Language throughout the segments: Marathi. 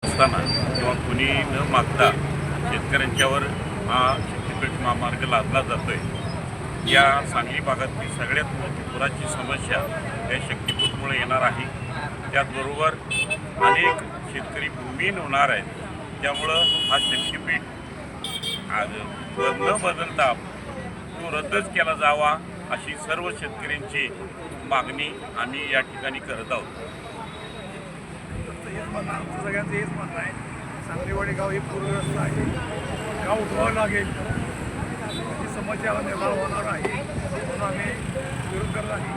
असताना किंवा कुणी न मागता शेतकऱ्यांच्यावर हा शक्तीपीठ महामार्ग लादला जातोय। या सांगली भागातली सगळ्यात मोठी पुराची समस्या या शक्तीपीठमुळे येणार आहे। त्याचबरोबर अनेक शेतकरी भूमिहीन होणार आहेत। त्यामुळं हा शक्तीपीठ आज न बदलता तो रद्दच केला जावा अशी सर्व शेतकऱ्यांची मागणी आम्ही या ठिकाणी करत आहोत। आमचं सगळ्यांचं हेच म्हणणं आहे, सांगलीवाडी गाव ही पूरग्रस्त आहे, गाव उठवावं लागेल, ही समस्या निर्माण होणार आहे म्हणून आम्ही विरोध करत आहे।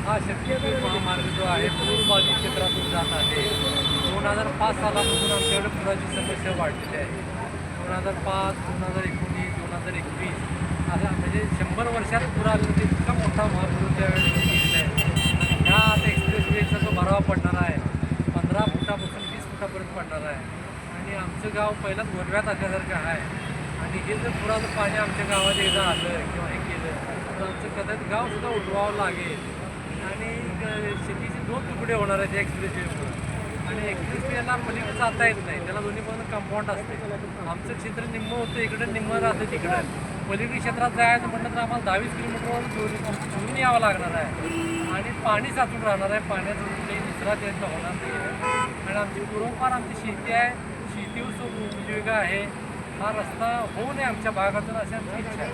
हा शक्तीपीठ महामार्ग जो आहे पूरबाधित क्षेत्रातून जात आहे। 2005 सालापासून आमच्याकडे पुराची समस्या वाढलेली आहे। 2005, 2019, 2021 असा म्हणजे 100 वर्षात पूर आलेला इतका मोठा महापूर त्यावेळेस गेलेला आहे। आणि ह्या आता एक्सप्रेसवेचा जो भरावा पडणार आहे 15 फुटापासून 20 फुटापर्यंत पडणार आहे। आणि आमचं गाव पहिलाच गोरव्यात असल्यासारखं आहे। आणि हे जर पुराचं पाणी आमच्या गावात एकदा आलं किंवा हे केलं तर आमचं कदाचित गावसुद्धा उठवावं लागेल। आणि शेतीचे 2 तुकडे होणार आहेत एक्सप्रेसवेमुळे। आणि एक्सप्रेसवेला पलीकडे जाता येत नाही, त्याला दोन्ही बाजूला कंपाऊंड असते। आमचं क्षेत्र निम्म होतं इकडं, निम्म राहतं तिकडं। पलीकडे क्षेत्रात जायचं म्हटलं तर आम्हाला 22 किलोमीटरवर घेऊन यावं लागणार आहे। आणि पाणी साचून राहणार आहे, पाण्याचा कुठलाही निचरा त्यांचा होणार नाही। आणि आमची पूर्वपार आमची शेती आहे, शेतीवर उपजीविका आहे। हा रस्ता होऊ नये आमच्या भागातून अशी आमची इच्छा आहे।